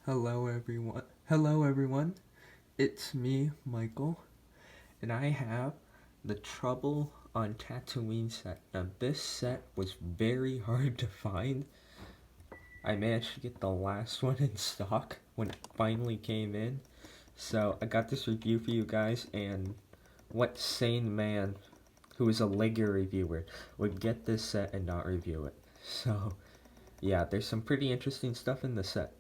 Hello everyone. It's me, Michael, and I have the Trouble on Tatooine set. Now this set was very hard to find. I managed to get the last one in stock when it finally came in. So I got this review for you guys, and what sane man who is a Lego reviewer would get this set and not review it? So yeah, there's some pretty interesting stuff in the set.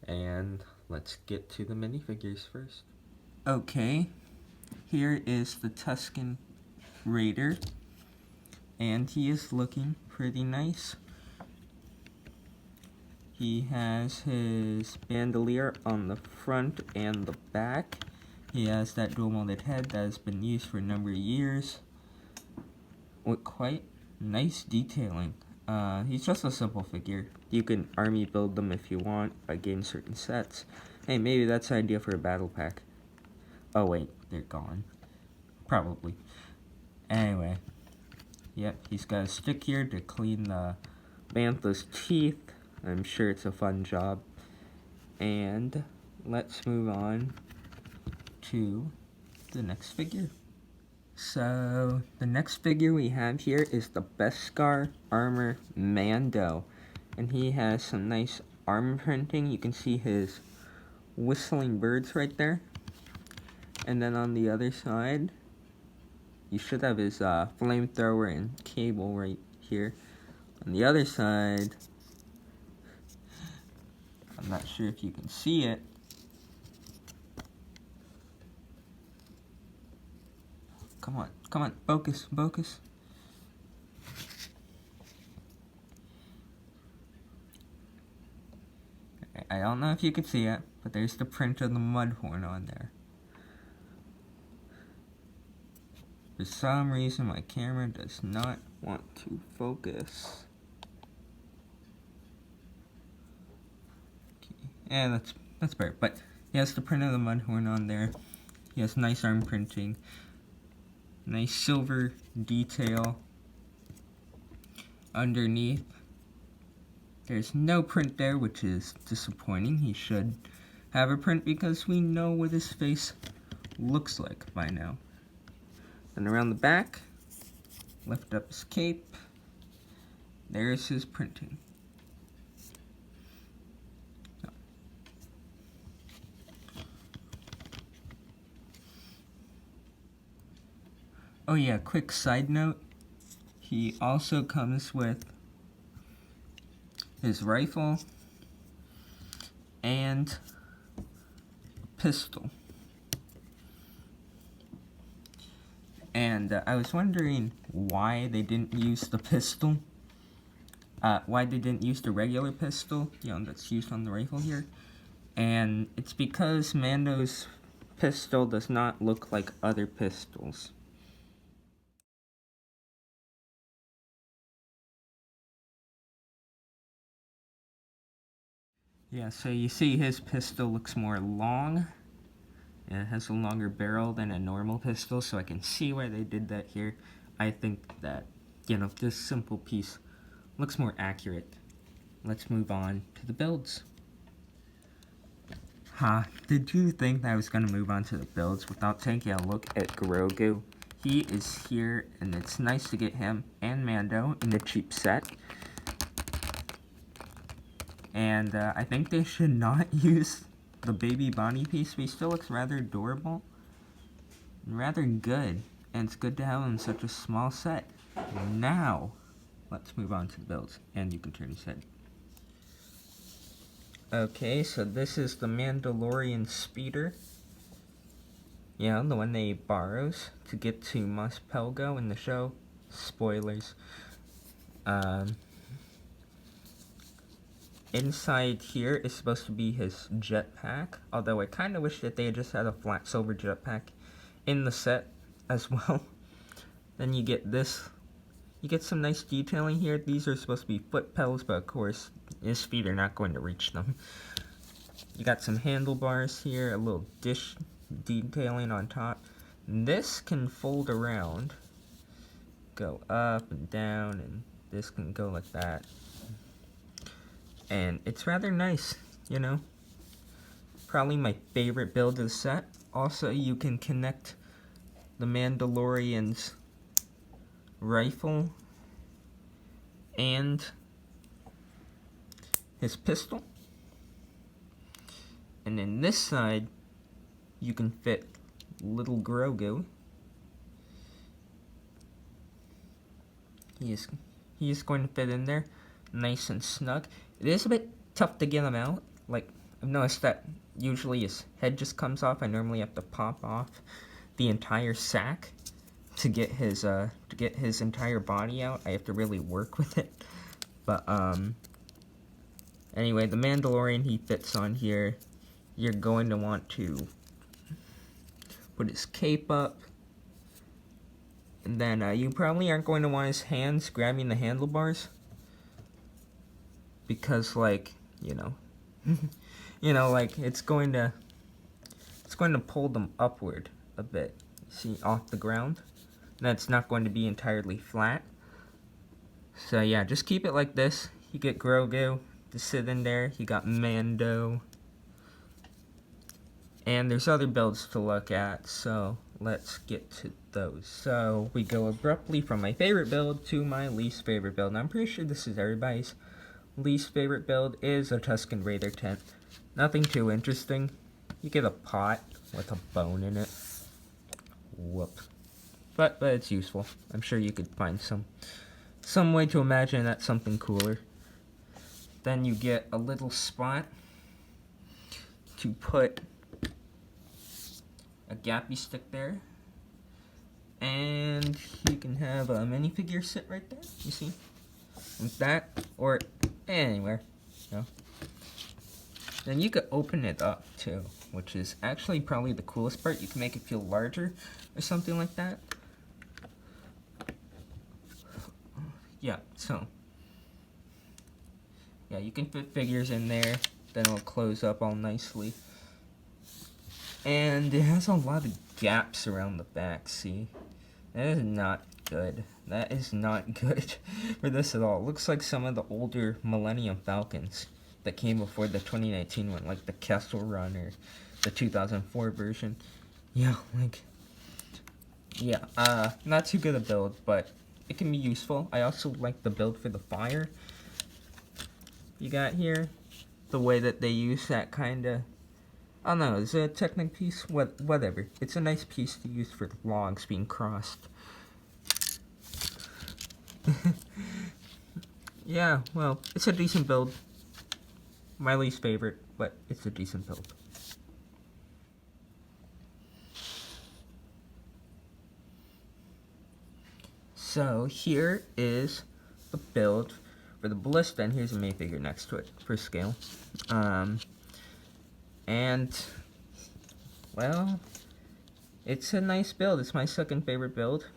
And let's get to the minifigures first. Okay, here is the Tuscan Raider, and he is looking pretty nice. He has his bandolier on the front and the back. He has that dual molded head that has been used for a number of years with quite nice detailing. He's just a simple figure. You can army build them if you want by getting certain sets. Hey, maybe that's an idea for a battle pack. Oh wait, they're gone. Probably. Anyway. Yep, he's got a stick here to clean the Bantha's teeth. I'm sure it's a fun job. And let's move on to the next figure. So, the next figure we have here is the Beskar Armor Mando. And he has some nice arm printing. You can see his whistling birds right there. And then on the other side, you should have his flamethrower and cable right here. On the other side, I'm not sure if you can see it. Come on, focus. I don't know if you can see it, but there's the print of the Mudhorn on there. For some reason, my camera does not want to focus. Okay. Yeah, that's better. But he has the print of the Mudhorn on there. He has nice arm printing. Nice silver detail underneath. There's no print there, which is disappointing. He should have a print because we know what his face looks like by now. And around the back, lift up his cape. There's his printing. Oh yeah, quick side note. He also comes with his rifle and a pistol. And I was wondering why they didn't use the pistol. Why they didn't use the regular pistol, that's used on the rifle here. And it's because Mando's pistol does not look like other pistols. Yeah, so you see his pistol looks more long. And it has a longer barrel than a normal pistol, so I can see why they did that here. I think that, this simple piece looks more accurate. Let's move on to the builds. Did you think that I was going to move on to the builds without taking a look at Grogu? He is here, and it's nice to get him and Mando in the cheap set. And I think they should not use the baby body piece, but he still looks rather adorable and rather good. And it's good to have him in such a small set. Now, let's move on to the builds, and you can turn his head. Okay, so this is the Mandalorian speeder. The one that he borrows to get to Mos Pelgo in the show. Spoilers. Inside here is supposed to be his jetpack, although I kind of wish that they had just had a flat silver jetpack in the set as well. Then you get this. You get some nice detailing here. These are supposed to be foot pedals, but of course his feet are not going to reach them. You got some handlebars here, a little dish detailing on top. This can fold around, go up and down, and this can go like that. And it's rather nice, you know. Probably my favorite build of the set. Also, you can connect the Mandalorian's rifle and his pistol. And in this side, you can fit little Grogu. He is going to fit in there nice and snug. It is a bit tough to get him out. Like, I've noticed that usually his head just comes off. I normally have to pop off the entire sack to get his entire body out. I have to really work with it. But anyway, the Mandalorian, he fits on here. You're going to want to put his cape up. And then you probably aren't going to want his hands grabbing the handlebars. Because, like, you know, like, it's going to pull them upward a bit. See, off the ground. That's not going to be entirely flat. So yeah, just keep it like this. You get Grogu to sit in there. You got Mando. And there's other builds to look at, so let's get to those. So we go abruptly from my favorite build to my least favorite build. And I'm pretty sure this is everybody's least favorite build is a Tuscan Raider tent. Nothing too interesting. You get a pot with a bone in it. Whoops. But it's useful. I'm sure you could find some way to imagine that's something cooler. Then you get a little spot to put a gappy stick there. And you can have a minifigure sit right there, you see? Like that, or anywhere, you know. Then you could open it up too, which is actually probably the coolest part. You can make it feel larger or something like that. Yeah, so yeah, you can fit figures in there, then it'll close up all nicely. And it has a lot of gaps around the back, see? That is not good. That is not good for this at all. It looks like some of the older Millennium Falcons that came before the 2019 one, like the Kessel Run or the 2004 version. Yeah, like, yeah, not too good a build, but it can be useful. I also like the build for the fire you got here. The way that they use that kind of, I don't know, is it a Technic piece? Whatever. It's a nice piece to use for logs being crossed. Yeah, well, it's a decent build. My least favorite, but it's a decent build. So here is the build for the Bliss. Then here's a minifigure next to it for scale. And well, it's a nice build. It's my second favorite build.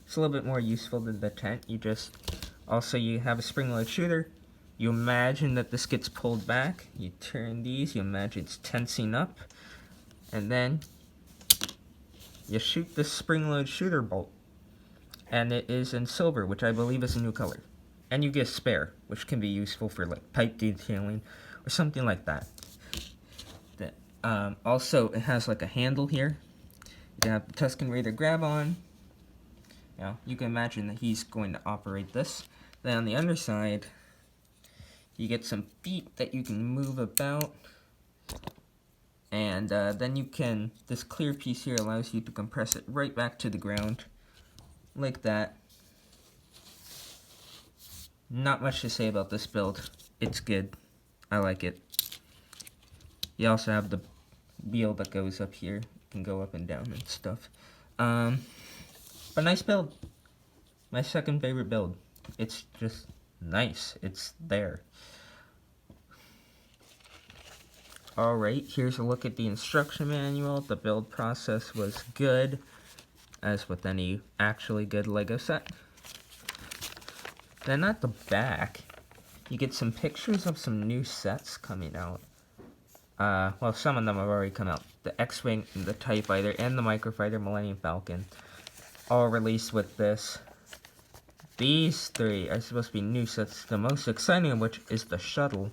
It's a little bit more useful than the tent. You have a spring-load shooter. You imagine that this gets pulled back. You turn these. You imagine it's tensing up, and then you shoot the spring-load shooter bolt. And it is in silver, which I believe is a new color. And you get a spare, which can be useful for like pipe detailing or something like that. Also, it has like a handle here. You can have the Tuscan Raider grab on. Now, you can imagine that he's going to operate this. Then on the underside, you get some feet that you can move about. And then this clear piece here allows you to compress it right back to the ground. Like that. Not much to say about this build. It's good. I like it. You also have the wheel that goes up here. It can go up and down and stuff. But nice build. My second favorite build. It's just nice. It's there. Alright, here's a look at the instruction manual. The build process was good, as with any actually good LEGO set. Then at the back, you get some pictures of some new sets coming out. Well, some of them have already come out. The X-Wing, the TIE Fighter, and the Microfighter Millennium Falcon. All released with this These three are supposed to be new sets, the most exciting of which is the shuttle.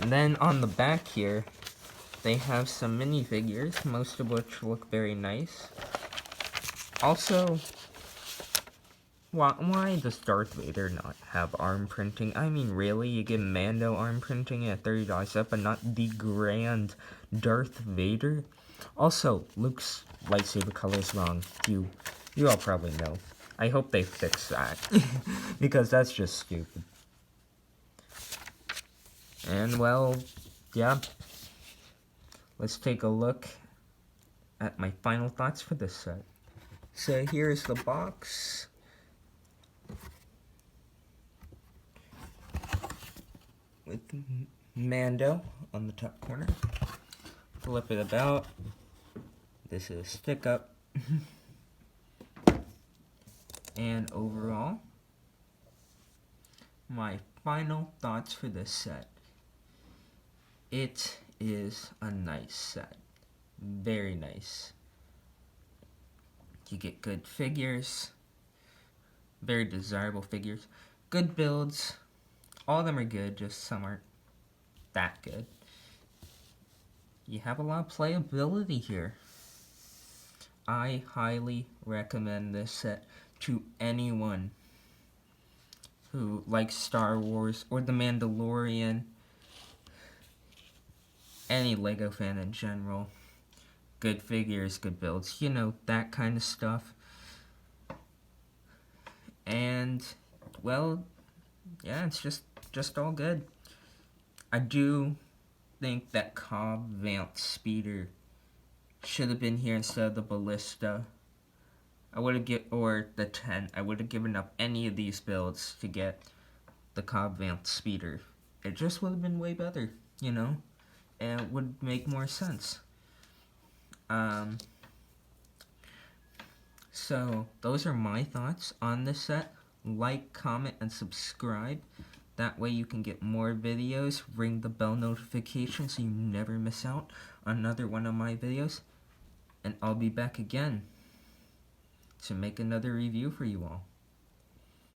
And then on the back here, they have some minifigures, most of which look very nice. Also, why does Darth Vader not have arm printing? I mean, really? You give Mando arm printing at $30 set, but not the grand Darth Vader? Also, Luke's lightsaber color is wrong. You all probably know. I hope they fix that, because that's just stupid. And, well, yeah. Let's take a look at my final thoughts for this set. So here's the box. With Mando on the top corner. Flip it about. This is stick up. And overall, my final thoughts for this set. It is a nice set. Very nice. You get good figures. Very desirable figures. Good builds. All of them are good, just some aren't that good. You have a lot of playability here. I highly recommend this set to anyone who likes Star Wars or The Mandalorian. Any LEGO fan in general. Good figures, good builds, you know, that kind of stuff. And, well, yeah, it's just all good. I do think that Cobb Vanth Speeder should have been here instead of the Ballista. I would have or the 10. I would have given up any of these builds to get the Cobb Vanth Speeder. It just would have been way better, you know, and it would make more sense. So those are my thoughts on this set. Like, comment, and subscribe. That way you can get more videos. Ring the bell notification so you never miss out on another one of my videos. And I'll be back again to make another review for you all.